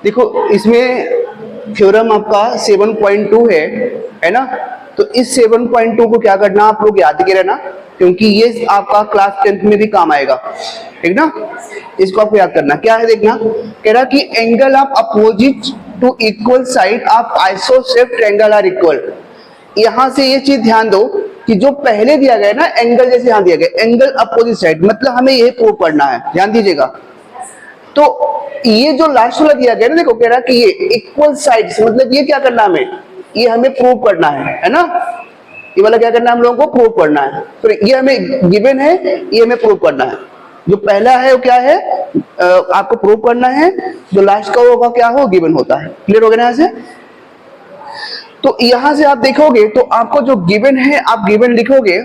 देखो इसमें थ्योरम आपका 7.2 है ना। तो इस 7.2 को क्या करना, आप लोग याद के रहना, क्योंकि ये आपका क्लास 10th में भी काम आएगा, ठीक ना। इसको आपको याद करना। क्या है देखना, कह रहा कि angle of opposite to equal side of isosceles triangle are equal. यहां से ये चीज ध्यान दो कि जो पहले दिया गया है ना एंगल, जैसे यहां दिया गया एंगल अपोजिट साइड, मतलब हमें ये प्रूव करना है, ध्यान दीजिएगा। तो ये जो लास्ट वाला दिया गया ना, देखो कह रहा कि ये इक्वल साइड्स, मतलब ये क्या करना हमें, ये हमें प्रूव करना है ना। ये वाला क्या करना है, हम लोगों को प्रूव करना है। तो ये हमें गिवन है, ये हमें प्रूव करना है। जो पहला है वो क्या है, आपको प्रूव करना है। जो लास्ट का होगा क्या हो, गिवन होता है। क्लियर हो गया ना यहाँ से। तो यहां से आप देखोगे तो आपको जो गिवन है, आप गिवन लिखोगे।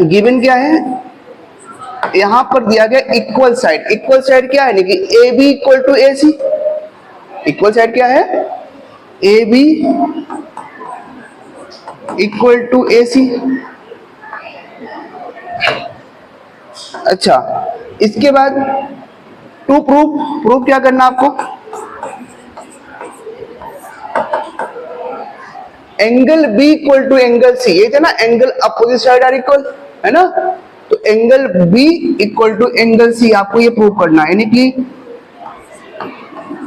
गिवन क्या है, यहां पर दिया गया इक्वल साइड। इक्वल साइड क्या है कि A B equal to A C. Equal side क्या है, A B equal to A C. अच्छा, इसके बाद टू प्रूफ क्या करना आपको, angle B equal to angle C. ये थे ना angle opposite side are equal, है ना। तो angle B equal to angle C आपको ये प्रूव करना है, यानी कि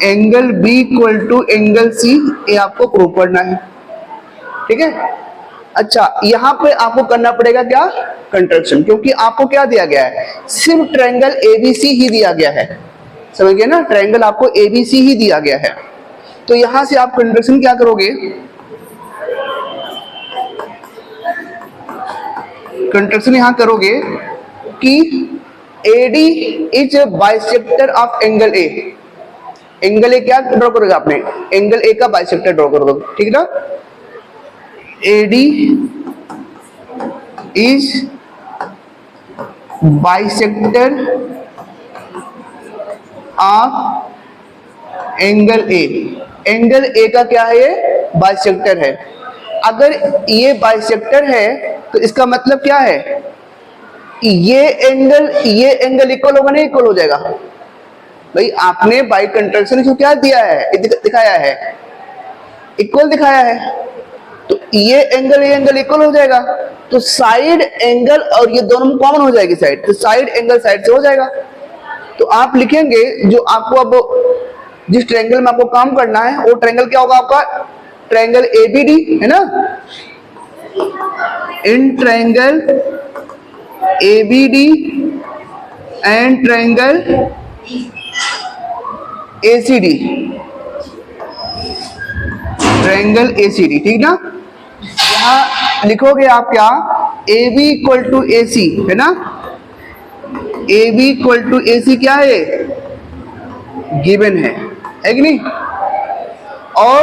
angle B equal to angle C, ये आपको प्रूव करना है, ठीक है। अच्छा, यहां पे आपको करना पड़ेगा क्या, कंट्रैक्शन, क्योंकि आपको क्या दिया गया है, सिर्फ ट्रायंगल एबीसी ही दिया गया है। समझ गए ना, ट्रायंगल आपको एबीसी ही दिया गया है। तो यहां से आप कंट्रैक्शन क्या करोगे, कंट्रैक्शन यहां करोगे कि AD is bisector of angle A. Angle A क्या ड्रॉ करोगे आपने, एंगल ए का बाइसेक्टर ड्रॉ करोगे, ठीक ना। AD is bisector of angle A. Angle A का क्या है, ये बाइसेक्टर है। अगर ये बाइसेक्टर है तो इसका मतलब क्या है, ये एंगल इक्वल होगा, नहीं इक्वल हो जाएगा भाई। आपने बाई कंट्रैक्शन इसको क्या दिया है, दिखाया है, इक्वल दिखाया है। तो ये एंगल इक्वल हो जाएगा। तो साइड एंगल और ये दोनों कॉमन हो जाएगी साइड, तो साइड एंगल साइड से हो जाएगा। तो आप लिखेंगे जो आपको अब जिस ट्रायंगल में आपको काम करना है वो ट्रायंगल क्या होगा आपका, ट्रायंगल एबीडी, है ना। In triangle ABD and triangle ACD, triangle ACD, ठीक ना। यहां लिखोगे आप क्या, A B equal to A C, है ना। A B equal to A C क्या है, गिवन है कि नहीं। और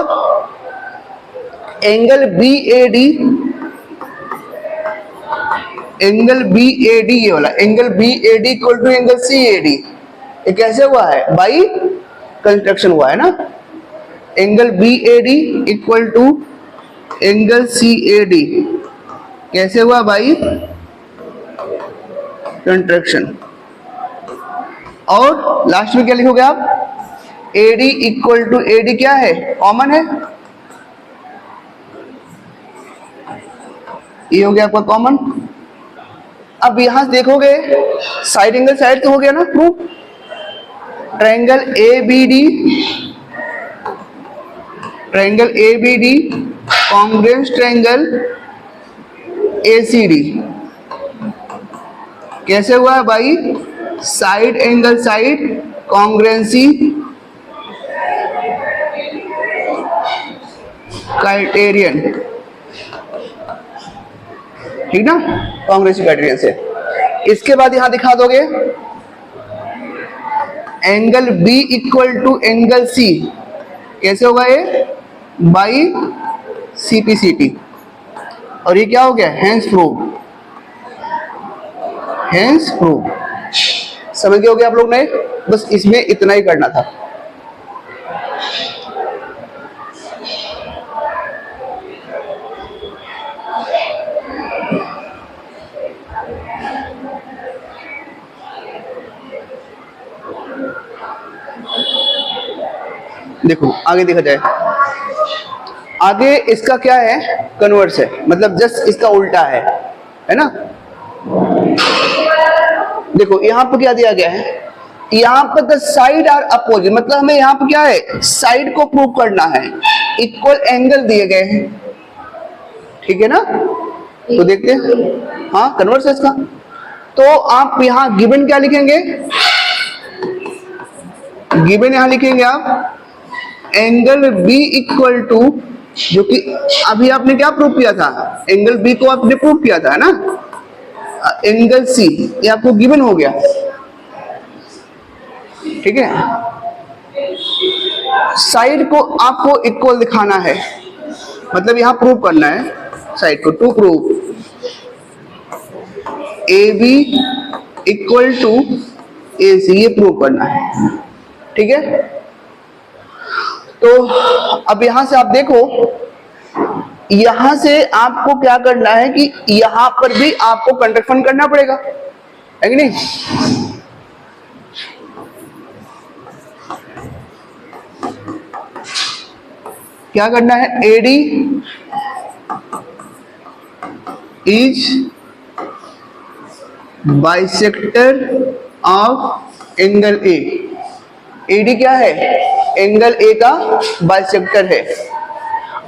angle B A D, angle B A D, ये वाला angle B A D equal to angle C A D, ये कैसे हुआ है, बाई कंस्ट्रक्शन हुआ है ना। Angle B A D equal to angle C A D कैसे हुआ, बाई कंट्रैक्शन। और लास्ट में क्या लिखोगे आप, AD इक्वल टू AD क्या है, कॉमन है, ये हो गया आपका कॉमन। अब यहां से देखोगे साइड एंगल साइड तो हो गया ना proof. Triangle ABD, triangle ABD congruence triangle ACD कैसे हुआ है भाई, side angle side congruency criterion, ठीक ना, कॉन्ग्रुएंसी क्राइटेरियन से। इसके बाद यहां दिखा दोगे angle B equal to angle C कैसे होगा, ये बाई CPCT। और ये क्या हो गया, हेंस प्रूव, हेंस प्रूव। समझ गए होगे आप लोग ने, बस इसमें इतना ही करना था। देखो आगे देखा जाए, आगे इसका क्या है, कन्वर्स है, मतलब जस्ट इसका उल्टा है ना। देखो यहाँ पर क्या दिया गया है, यहाँ पर द साइड आर अपोजिट, मतलब हमें यहाँ पर क्या है, साइड को प्रूव करना है, इक्वल एंगल दिए गए हैं, ठीक है ना। तो देखते हैं, हाँ कन्वर्स है इसका। तो आप यहाँ गिवन क्या लिखेंगे, गिवन यहाँ लिखेंगे आप एंगल बी इक्वल टू, जो कि अभी आपने क्या प्रूव किया था, एंगल बी को आपने प्रूव किया था, है ना, एंगल सी, ये आपको गिवन हो गया, ठीक है। साइड को आपको इक्वल दिखाना है, मतलब यहां प्रूव करना है साइड को, to prove A B equal to A C, ये प्रूव करना है, ठीक है। तो अब यहां से आप देखो, यहां से आपको क्या करना है कि यहां पर भी आपको कंट्रैक्शन करना पड़ेगा, है कि नहीं। क्या करना है, AD is bisector of angle A, AD क्या है, एंगल ए का बाइसेक्टर है।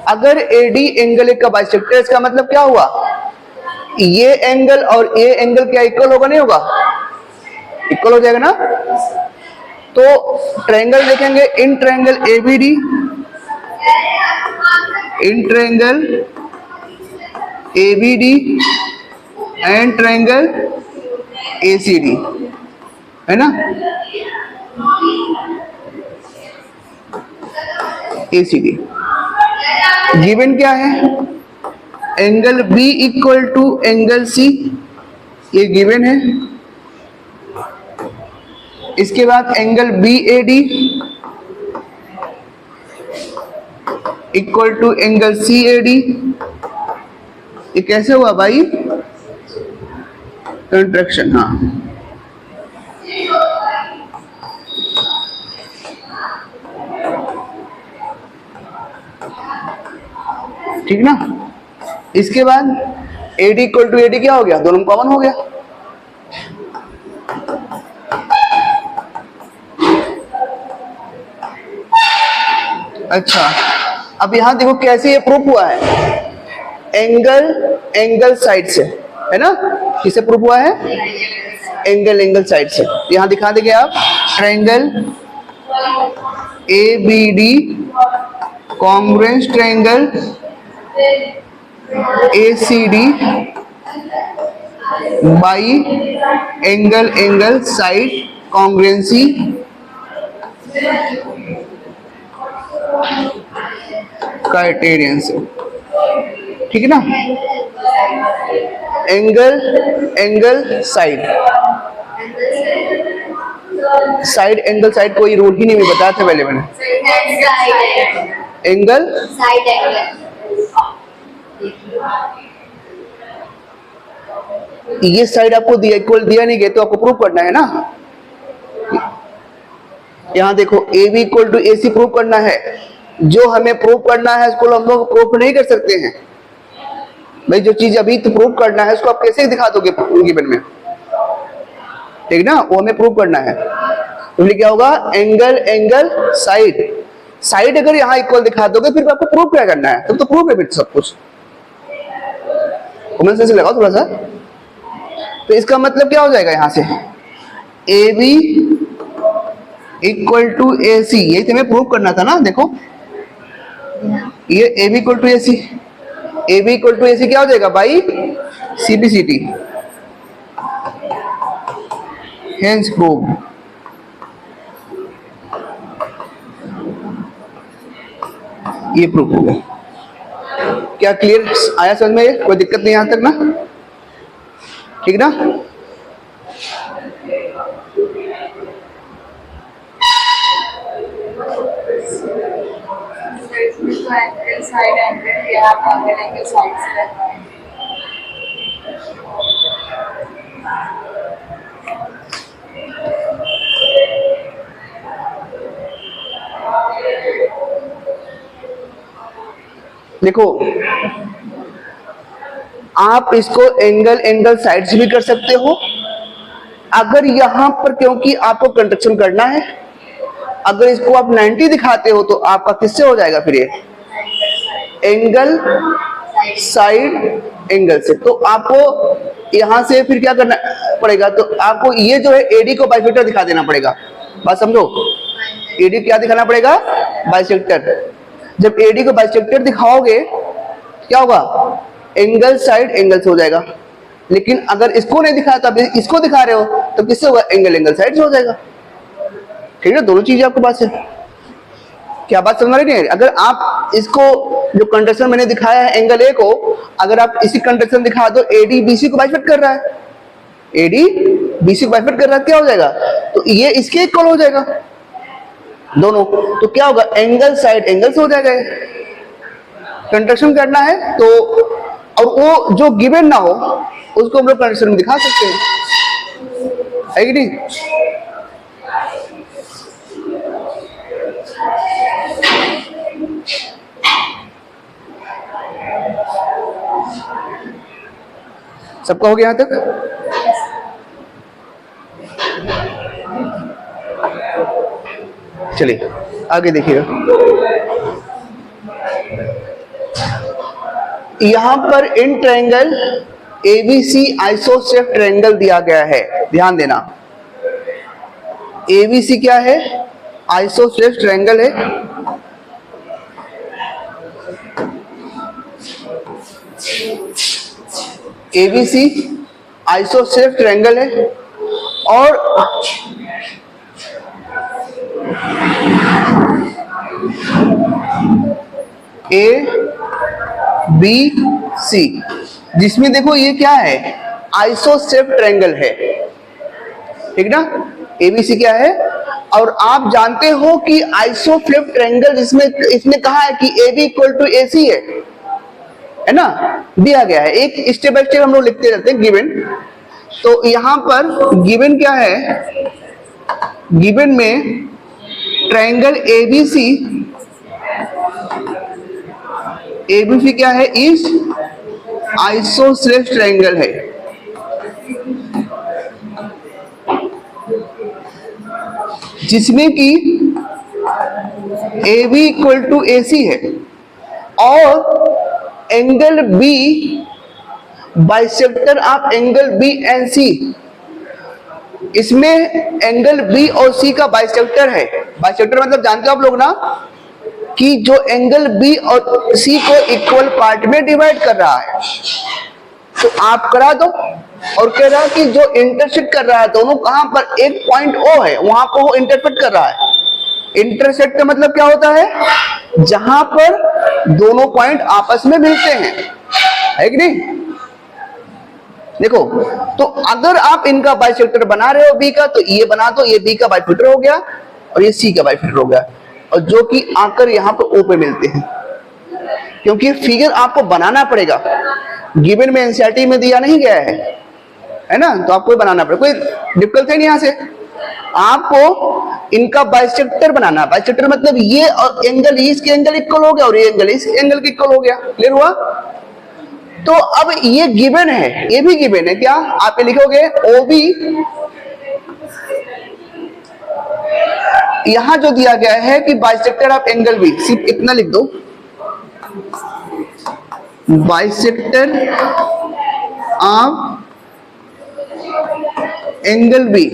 अगर एडी एंगल ए का बाइसेक्टर, इसका मतलब क्या हुआ, ये एंगल और ये एंगल क्या इक्वल होगा, नहीं होगा, इक्वल हो जाएगा ना। तो ट्रायंगल देखेंगे, in triangle ABD, in triangle ABD and triangle ACD, है ना, एसीडी। गिवन क्या है, angle B equal to angle C, ये गिवन है। इसके बाद angle B A D equal to angle C A D, ये कैसे हुआ भाई, कंट्रैक्शन, हाँ। ठीक ना। इसके बाद AD इक्वल टू AD क्या हो गया, दोनों कॉमन हो गया। अच्छा, अब यहां देखो कैसे ये प्रूफ हुआ है, एंगल साइड से, है ना, किसे प्रूफ हुआ है, एंगल साइड से। यहां दिखा देंगे आप, triangle ABD congruence triangle ACD by angle side congruency criterion से, ठीक है ना। एंगल साइड एंगल साइड कोई रूल ही नहीं बताया था पहले मैंने, एंगल साइड, ये साइड आपको दिया, इक्वल दिया नहीं गया तो आपको प्रूव करना है ना। यहां देखो AB equal to AC prove करना है, जो हमें प्रूव करना है उसको हम लोग प्रूव नहीं कर सकते हैं भाई, जो चीज अभी तो प्रूव करना है उसको आप कैसे दिखा दोगे गिवन में, ठीक ना, वो हमें प्रूव करना है। तो क्या होगा, एंगल साइड अगर यहाँ इक्वल दिखा दोगे फिर आपको प्रूव क्या करना है, तब तो प्रूव है फिर सब कुछ, कॉमन सेंस लगाओ थोड़ा सा। तो इसका मतलब क्या हो जाएगा, यहां से AB इक्वल टू AC, यही तो हमें प्रूव करना था ना। देखो ये AB equal to AC, AB equal to AC क्या हो जाएगा भाई, CBCT, हेंस प्रूव। ये प्रूव हो गया। क्या क्लियर आया समझ में, कोई दिक्कत नहीं यहां तक ना, ठीक ना। एंगल साइड एंगल या आप एंगल साइड से लगाएं। देखो आप इसको एंगल साइड्स भी कर सकते हो। अगर यहां पर क्योंकि आपको कंस्ट्रक्शन करना है, अगर इसको आप 90 दिखाते हो तो आपका किससे हो जाएगा फिर ये एंगल साइड एंगल से। तो आपको यहां से फिर क्या करना पड़ेगा, तो आपको ये जो है एडी को बाइसेक्टर दिखा देना पड़ेगा। बात समझो, एडी क्या दिखाना पड़ेगा, बाइसेक्टर। जब एडी को बाइसेक्टर दिखाओगे क्या होगा, एंगल साइड एंगल से हो जाएगा। लेकिन अगर इसको नहीं दिखाया तब इसको दिखा रहे हो तो किससे होगा, एंगल साइड से हो जाएगा। ठीक है, दोनों चीजें आपके पास है। क्या बात समझ रही है? अगर आप इसको जो कंडक्शन मैंने दिखाया है एंगल ए को, अगर आप इसी कंडक्शन दिखा दो एडी बीसी को बाइसेक्ट कर रहा है, एडी बीसी को बाइसेक्ट कर रहा है, क्या हो जाएगा, तो ये इसके इक्वल हो जाएगा दोनों। तो क्या होगा, एंगल साइड एंगल से हो जाएगा। कंडक्शन करना है तो, और वो जो गिवन ना हो उसको हम लोग कंडक्शन में दिखा सकते हैं, है कि नहीं। सबका हो गया यहां तक? चलिए आगे देखिएगा। यहां पर in triangle ABC isosceles triangle दिया गया है, ध्यान देना। एबीसी क्या है, आइसोसेलेस ट्रायंगल है। एबीसी आइसोसेलेस ट्रायंगल है और ए बी सी, जिसमें देखो ये क्या है, आइसोसेलेस ट्रायंगल है, ठीक ना। एबीसी क्या है, और आप जानते हो कि आइसोसेलेस ट्रायंगल जिसमें इसने कहा है कि A B equal to A C है ना, दिया गया है। एक स्टेप बाय स्टेप हम लोग लिखते रहते हैं गिवन। तो यहां पर गिवन क्या है, गिवन में ट्रायंगल एबीसी, एबीसी क्या है, इस आइसोसेलेस ट्रायंगल है। जिसमें कि A B equal to A C है और angle B bisector of angle B and C. इसमें एंगल बी और सी का बाइसेक्टर है। बाइसेक्टर मतलब जानते हो आप लोग ना, कि जो एंगल बी और सी को इक्वल पार्ट में डिवाइड कर रहा है। तो आप करा दो, और कह रहा है कि जो इंटरसेक्ट कर रहा है दोनों कहां पर, एक पॉइंट ओ है वहां पर वो इंटरसेक्ट कर रहा है। इंटरसेक्ट का मतलब क्या होता है, जहां पर दोनों पॉइंट आपस में मिलते हैं, है कि नहीं। देखो, तो अगर आप इनका बाइसेक्टर बना रहे हो बी का, तो ये बना दो, ये बी का बाइसेक्टर हो गया और ये सी का बाइसेक्टर हो गया, और जो कि आकर यहां पर ओ पे मिलते हैं। क्योंकि फिगर आपको बनाना पड़ेगा, गिवन में एनसीईआरटी में दिया नहीं गया है ना, तो आपको बनाना पड़ेगा। कोई डिफिकल्ट है नहीं, यहां से आपको इनका बाइसेक्टर बनाना। बाइसेक्टर मतलब ये और एंगल इसके एंगल इक्वल हो गया और ये एंगल इस एंगल के इक्वल हो गया। क्लियर हुआ। तो अब ये गिवन है, ये भी गिवन है क्या, आप ये लिखोगे ओ बी, यहां जो दिया गया है कि बाइसेक्टर ऑफ एंगल बी, सिर्फ इतना लिख दो, बाइसेक्टर ऑफ एंगल बी।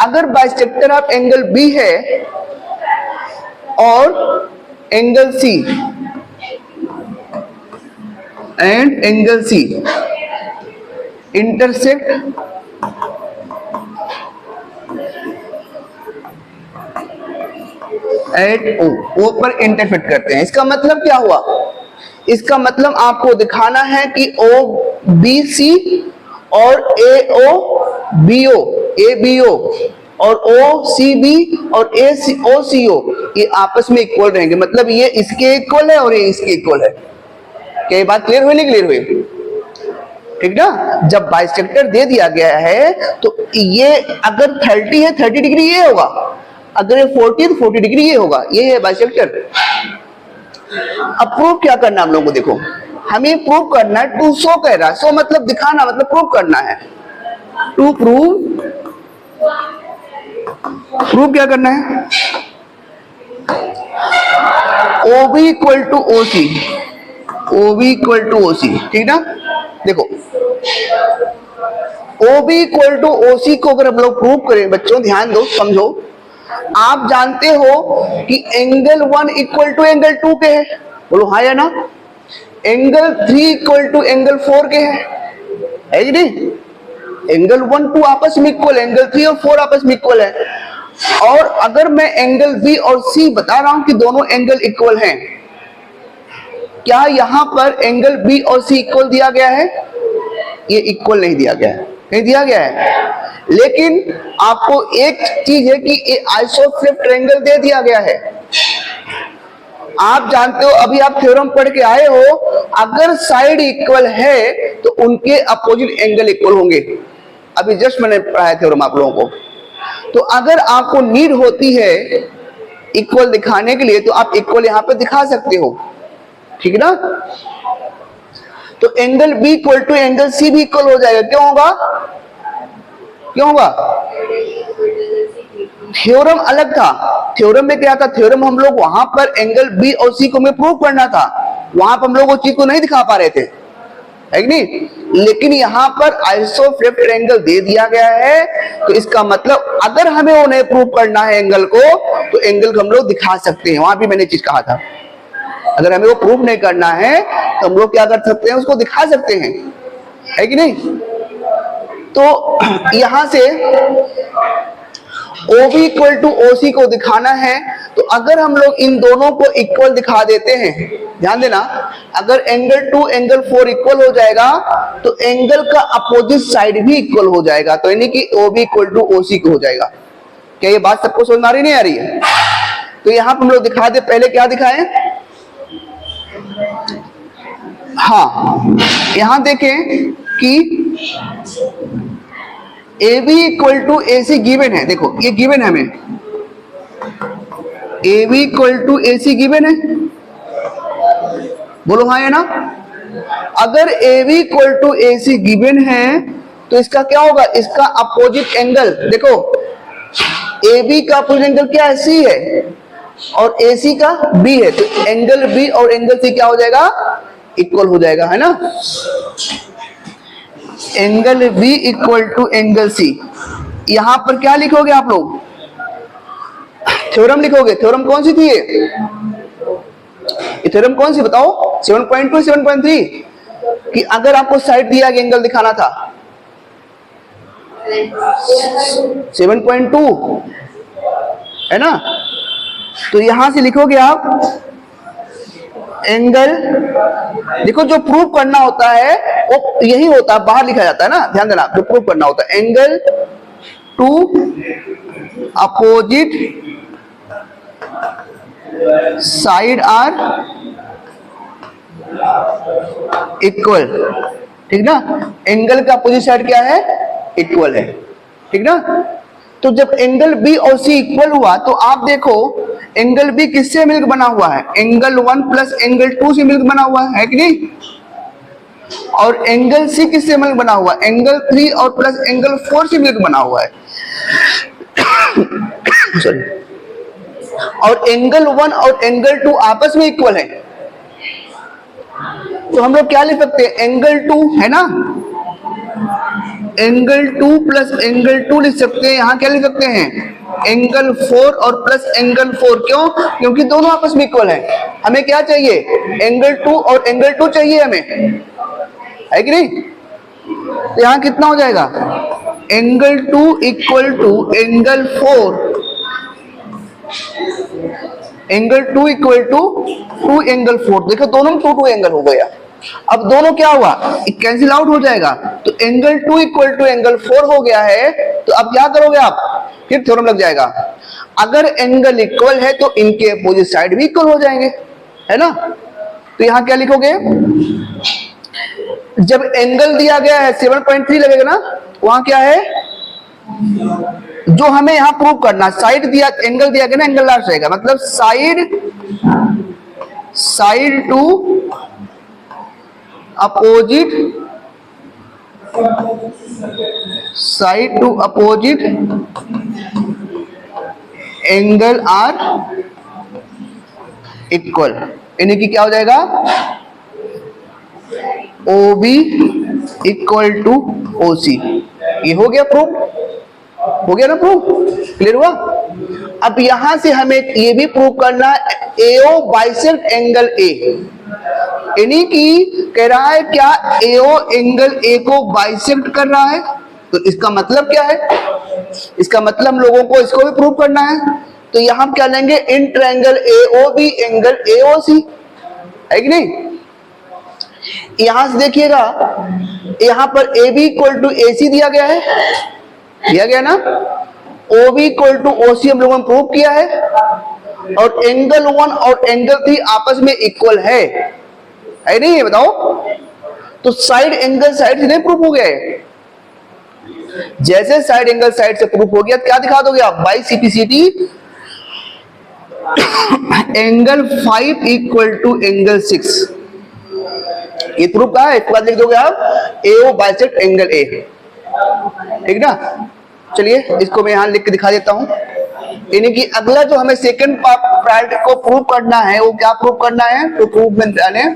अगर बाइसेक्टर ऑफ एंगल बी है और angle C and angle C intersect at O पर इंटरसेक्ट करते हैं, इसका मतलब क्या हुआ, इसका मतलब आपको दिखाना है कि ओ बी सी और ए O B O, A B O और ओ सी बी और ए सी ओ सी ओ, ये आपस में इक्वल रहेंगे। मतलब ये इसके इक्वल है और ये इसके इक्वल है। क्या ये बात क्लियर हुई, नहीं क्लियर हुई, ठीक ना। जब बाइसेक्टर दे दिया गया है तो ये अगर 30 है 30 डिग्री ये होगा, अगर ये 40 तो 40 डिग्री ये होगा, ये है बाइसेक्टर। अब प्रूव क्या करना है हम लोगों को, देखो हमें प्रूव करना है, टू शो कह रहा है, शो मतलब दिखाना, मतलब प्रूव करना है। टू प्रूव क्या करना है, OB equal to OC, OB equal to OC, ठीक ना। देखो OB इक्वल टू OC को अगर हम लोग प्रूव करें, बच्चों ध्यान दो समझो, आप जानते हो कि एंगल 1 इक्वल टू एंगल 2 के है, बोलो हाँ या ना। एंगल 3 इक्वल टू एंगल 4 के है कि नहीं। एंगल 1 2 आपस में इक्वल, एंगल 3 और 4 आपस में इक्वल है। और अगर मैं एंगल B और C बता रहा हूं कि दोनों एंगल इक्वल हैं, क्या यहां पर एंगल B और C इक्वल दिया गया है? ये इक्वल नहीं दिया गया है, नहीं दिया गया है। लेकिन आपको एक चीज है कि ये आइसोफ्लिप ट्रायंगल दे दिया गया है। आप जानते हो, अभी आप थ्योरम पढ़ के आए हो, अगर साइड इक्वल है तो उनके अपोजिट एंगल इक्वल होंगे। अभी जस्ट मैंने पढ़ाया थ्योरम आप लोगों को। तो अगर आपको नीड होती है इक्वल दिखाने के लिए, तो आप इक्वल यहां पे दिखा सकते हो, ठीक है ना। तो angle B equal to angle C भी इक्वल हो जाएगा। क्यों होगा, क्यों होगा? थ्योरम अलग था। थ्योरम में क्या था, थ्योरम हम लोग वहां पर एंगल B और C को हमें प्रूव करना था, वहां पर हम लोग वो चीज को नहीं दिखा पा रहे थे, है कि नहीं। लेकिन यहां पर आइसोफ्लिप ट्रायंगल दे दिया गया है, तो इसका मतलब अगर हमें उन्हें प्रूव करना है एंगल को, तो एंगल को हम लोग दिखा सकते हैं। वहां भी मैंने चीज कहा था, अगर हमें वो प्रूव नहीं करना है तो हम लोग क्या कर सकते हैं, उसको दिखा सकते हैं, है कि नहीं। तो यहां से OB इक्वल टू OC को दिखाना है, तो अगर हम लोग इन दोनों को इक्वल दिखा देते हैं, ध्यान देना, अगर एंगल 2 एंगल 4 इक्वल हो जाएगा तो एंगल का अपोजिट साइड भी इक्वल हो जाएगा, तो यानी कि OB इक्वल टू OC को हो जाएगा। क्या ये बात सबको समझ में आ रही नहीं आ रही है? तो यहां पर हम लोग दिखा दे, पहले क्या दिखाएं, हाँ यहां देखें कि AB equal to AC given है। देखो ये गिवन है हमें, AB equal to AC given है, बोलो हाँ है ना। अगर AB equal to AC given है तो इसका क्या होगा, इसका अपोजिट एंगल, देखो AB का अपोजिट एंगल क्या है, C है, और AC का B है, तो एंगल B और एंगल C क्या हो जाएगा, इक्वल हो जाएगा, है ना। Angle B equal to angle C, यहां पर क्या लिखोगे आप लोग, थ्योरम लिखोगे। थ्योरम कौन सी थी ये थ्योरम कौन सी बताओ, 7.2 7.3, कि अगर आपको साइड दिया गया एंगल दिखाना था, 7.2 है ना। तो यहां से लिखोगे आप एंगल, देखो जो प्रूव करना होता है वो यही होता है, बाहर लिखा जाता है ना, ध्यान देना, जो प्रूव करना होता है angle to opposite side are equal, ठीक ना। एंगल का अपोजिट साइड क्या है, इक्वल है, ठीक ना। तो जब एंगल B और C इक्वल हुआ तो आप देखो एंगल B किससे मिलकर बना हुआ है, एंगल 1 प्लस एंगल 2 से मिलकर बना हुआ है कि नहीं। और एंगल C किससे मिलकर बना हुआ है, एंगल 3 और प्लस एंगल 4 से मिलकर बना हुआ है सॉरी। और एंगल 1 और एंगल 2 आपस में इक्वल है, तो हम लोग क्या लिख सकते हैं, एंगल 2 है ना, एंगल 2 प्लस एंगल 2 लिख सकते हैं। यहां क्या लिख सकते हैं, एंगल 4 और प्लस एंगल 4, क्यों, क्योंकि दोनों आपस में इक्वल है। हमें क्या चाहिए, एंगल 2 और एंगल 2 चाहिए हमें, है कि नहीं। तो यहां कितना हो जाएगा, angle 2 equal to angle 4, angle 2 equal to 2 angle 4, देखो दोनों में 2 एंगल हो गया। अब दोनों क्या हुआ, कैंसिल आउट हो जाएगा, तो एंगल 2 इक्वल टू एंगल 4 हो गया है। तो अब क्या करोगे आप, फिर थ्योरम लग जाएगा, अगर एंगल इक्वल है तो इनके अपोजिट साइड भी इक्वल हो जाएंगे, है ना। तो यहां क्या लिखोगे, जब एंगल दिया गया है 7.3 लगेगा ना, वहां क्या है, जो हमें यहां प्रूव करना, साइड दिया, एंगल दिया गया ना, एंगल लास्ट रहेगा, मतलब side side to opposite angle are equal, यानी कि क्या हो जाएगा, O B equal to O C. ये हो गया प्रूफ, हो गया ना प्रूफ, क्लियर हुआ। अब यहां से हमें ये भी प्रूव करना है एओ बाइसेक्ट एंगल ए, यानी कि कह रहा है क्या एओ एंगल ए को बाइसेक्ट कर रहा है। तो इसका मतलब क्या है, इसका मतलब हम लोगों को इसको भी प्रूव करना है। तो यहां क्या लेंगे, in triangle AO B angle AO C, है कि नहीं। यहां से देखिएगा, यहां पर A B equal to A C दिया गया है, दिया गया ना। O B equal to O C हम लोगों ने प्रूव किया है, और एंगल 1 और एंगल 3 आपस में इक्वल है नहीं है, बताओ। तो साइड एंगल साइड से नहीं प्रूफ हो गया है। जैसे साइड एंगल साइड से प्रूफ हो गया, क्या दिखा दोगे आप, by CPCT angle 5 equal to angle 6, ये प्रूफ कहा है। इसके बाद लिख दोगे आप एओ बाइसेक्ट एंगल ए, ठीक ना। चलिए इसको मैं यहां लिख के दिखा देता हूं। यानी कि अगला जो हमें सेकंड पार्ट को प्रूव करना है, वो क्या प्रूव करना है, तो प्रूफ में डालें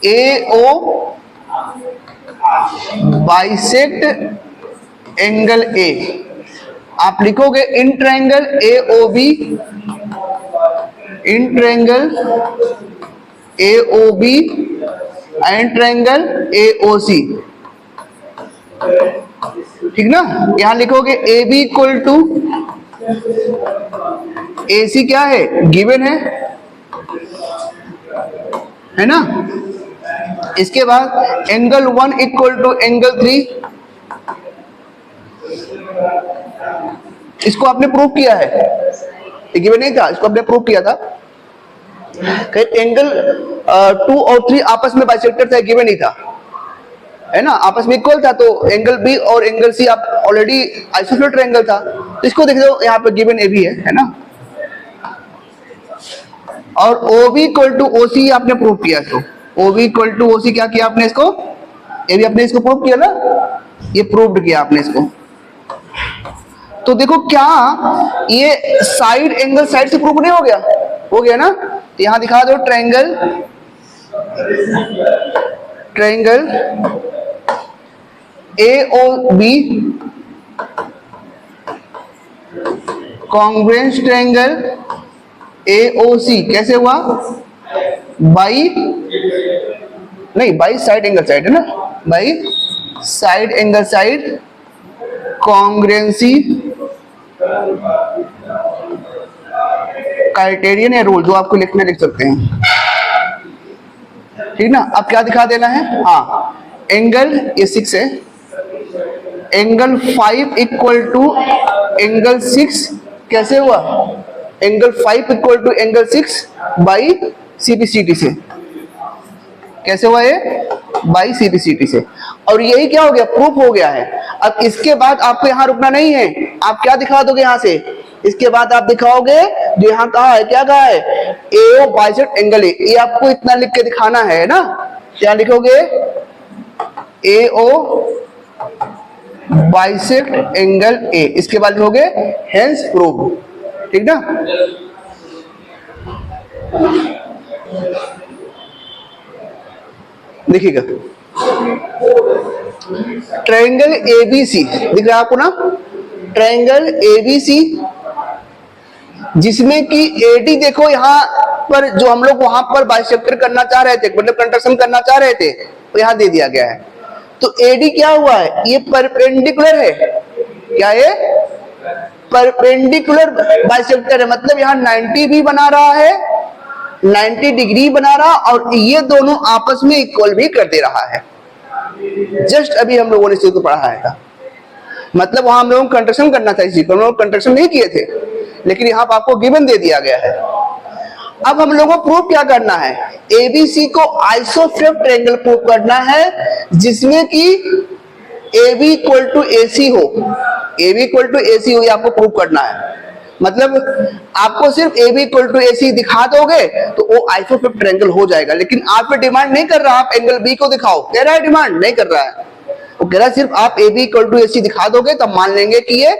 एओ बाइसेक्ट एंगल ए। आप लिखोगे in triangle AO B, in triangle AO B and triangle AO C, ठीक ना। यहां लिखोगे A B equal to A C, क्या है, गिवन है ना। इसके बाद एंगल 1 इक्वल टू एंगल 3, इसको आपने प्रूव किया है, ये गिवन नहीं था, इसको आपने प्रूव किया था। एंगल 2 और 3 आपस में बाइसेक्टर था, गिवन नहीं था, है ना, आपस में इक्वल था। तो एंगल बी और एंगल सी आप ऑलरेडी आइसोसेलेस ट्रायंगल था, तो इसको देख लो, यहाँ पे गिवन ए भी है ना। और O B equal to O C आपने प्रूव किया, तो O B equal to O C क्या किया आपने, इसको ए भी आपने इसको प्रूव किया ना, ये प्रूव्ड किया आपने इसको। तो देखो क्या ये साइड एंगल साइड से प्रूव नहीं हो गया, हो गया ना। तो यहां दिखा दो triangle AOB congruence triangle AOC कैसे हुआ, बाई साइड एंगल साइड है ना, by side angle side congruency criterion या रूल, जो आपको लिखना लिख सकते हैं, ठीक ना। अब क्या दिखा देना है, हाँ एंगल ये 6 है, एंगल 5 इक्वल टू एंगल 6 कैसे हुआ, angle 5 equal to angle 6 by CPCT से, कैसे हुआ ये, बाई सीपीसीटी से। और यही क्या हो गया, प्रूफ हो गया है। अब इसके बाद आपको यहाँ रुकना नहीं है, आप क्या दिखा दोगे यहाँ से, इसके बाद आप दिखाओगे जो यहाँ कहा है, क्या कहा है, एओ बाइसेक्ट एंगल ए, ये आपको इतना लिख के दिखाना है ना। क्या लिखोगे, एओ बाइसेक्ट एंगल ए, इसके बाद लिखोगे हेंस प्रूव, ठीक ना। देखिएगा ट्रायंगल एबीसी दिख रहा है आपको ना, ट्रायंगल एबीसी जिसमें कि एडी देखो यहाँ पर जो हम लोग वहां पर बाइसेक्टर करना चाह रहे थे, मतलब कंट्रक्शन करना चाह रहे थे, तो यहाँ दे दिया गया है। तो एडी क्या हुआ है, ये परपेंडिकुलर है, क्या है, परपेंडिकुलर बाइसेक्टर है, मतलब यहाँ 90 भी बना रहा है, 90 डिग्री बना रहा, और ये दोनों आपस में इक्वल भी कर दे रहा है। जस्ट अभी हम लोगों ने इस चीज को पढ़ा है, मतलब वहां हम लोगों को कंट्रक्शन करना था, इसी पर हम लोग कंट्रक्शन नहीं किए थे, लेकिन यहाँ पर आपको गिवन दे दिया गया है। अब हम लोगों को प्रूव क्या करना है, एबीसी को आइसोसेलेस ट्रायंगल प्रूव करना है, जिसमें कि AB इक्वल टू AC हो, AB इक्वल टू AC हो, ये आपको प्रूव करना है। मतलब आपको सिर्फ ए बी इक्वल टू ए सी दिखा दोगे तो वो आइसोफ्लिप ट्रायंगल हो जाएगा, लेकिन आप पे डिमांड नहीं कर रहा आप एंगल बी को दिखाओ, कह रहा है डिमांड नहीं कर रहा है, वो कह रहा है सिर्फ आप ए बी इक्वल टू ए सी दिखा दोगे तब मान लेंगे कि ये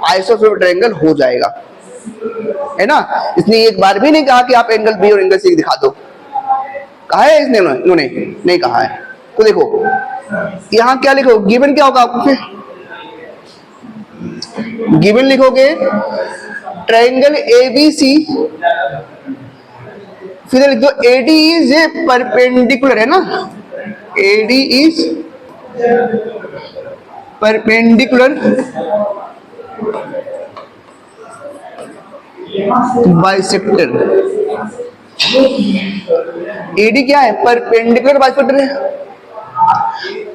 आइसोफ्लिप ट्रायंगल हो जाएगा, है ना। इसने एक बार भी नहीं कहा कि आप एंगल बी और एंगल सी दिखा दो, कहा है इसने, इन्होंने नहीं कहा है। तो देखो यहां क्या लिखो, गिवन क्या होगा आपको, फिर गिवन लिखोगे ट्रायंगल एबीसी, फिर लिख दो एडी इज ए परपेंडिकुलर, है ना, AD is perpendicular bisector. AD क्या है, परपेंडिकुलर बाइसेक्टर है।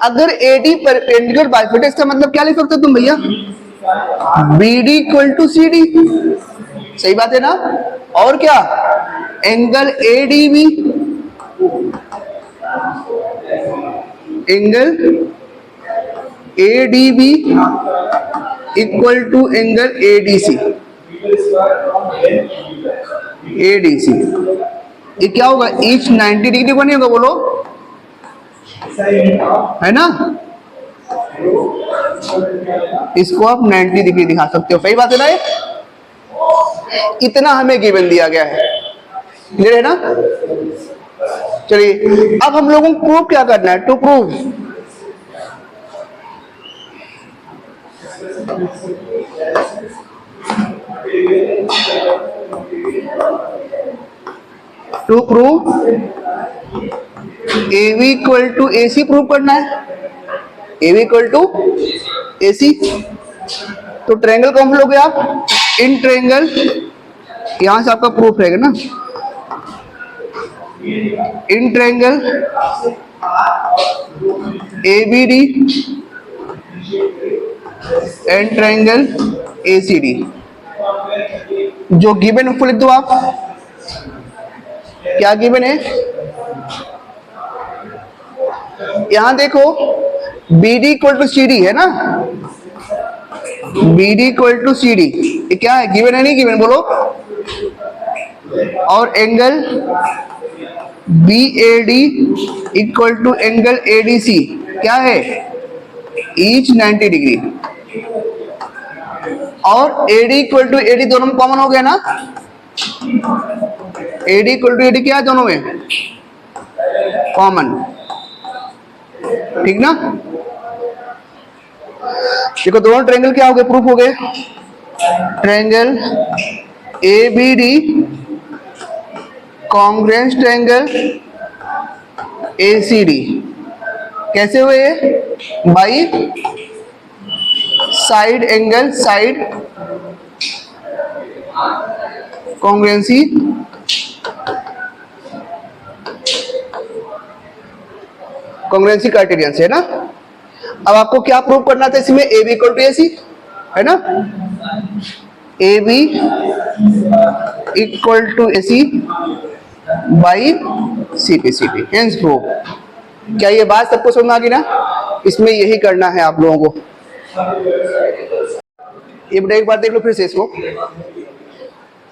अगर एडी परपेंडिकुलर बाइसेक्टर, इसका मतलब क्या लिख सकते हो तुम भैया, BD equal to C D, सही बात है ना। और क्या, angle ADB, angle ADB equal to angle ADC, ADC ये क्या होगा, ईच 90 डिग्री बनी होगा, बोलो, है ना। इसको आप 90 डिग्री दिखा सकते हो, सही बात है ना। इतना हमें गिवन दिया गया है, क्लियर है ना। चलिए अब हम लोगों को प्रूव क्या करना है, to prove A B equal to A C prove करना है, A B equal to A C. तो ट्रायंगल कौन लोगे आप, इन ट्रायंगल, यहां से आपका प्रूफ रहेगा ना, in triangle A B D and triangle A C D. जो गिवन उसको लिख दो आप, क्या गिवन है, यहां देखो B D equal to C D है ना, B D equal to C D, ये क्या है, गिवन है नहीं गिवन, बोलो। और angle B A D equal to angle A D C क्या है, ईच 90 डिग्री। और A D equal to A D दोनों में कॉमन हो गया ना, A D equal to A D क्या है दोनों में कॉमन, ठीक ना। देखो दोनों ट्रायंगल क्या हो गए, प्रूफ हो गए, triangle A B D congruence triangle A C D, कैसे हुए, by side angle, side congruency congruency criterion से, है ना। अब आपको क्या प्रूव करना था इसमें, A B equal to A C, है ना, A B equal to A C by C T C T, hence prove. क्या ये बात सबको समझ में आ गई ना, इसमें यही करना है आप लोगों को। ये बेटा एक बार देख लो फिर से इसको,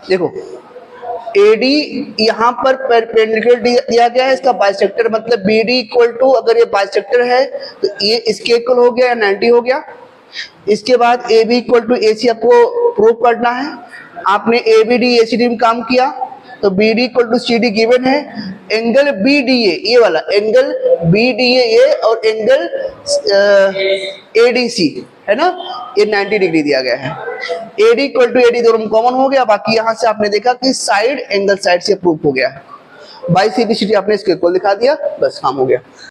देखो AD यहाँ पर परपेंडिकुलर दिया गया है, इसका बाइसेक्टर मतलब BD इक्वल टू, अगर ये बाइसेक्टर है तो ये इसके इक्वल हो गया या 90 हो गया। इसके बाद AB इक्वल टू AC आपको प्रूव करना है। आपने ABD ACD में काम किया तो BD equal to CD given है, एंगल BDA ये वाला एंगल BDA ये और एंगल ADC है ना, ये 90 डिग्री दिया गया है। AD इक्वल टू AD दोनों कॉमन हो गया, बाकी यहां से आपने देखा कि साइड एंगल साइड से प्रूफ हो गया, बाई CT आपने इसके इक्वल दिखा दिया, बस काम हो गया।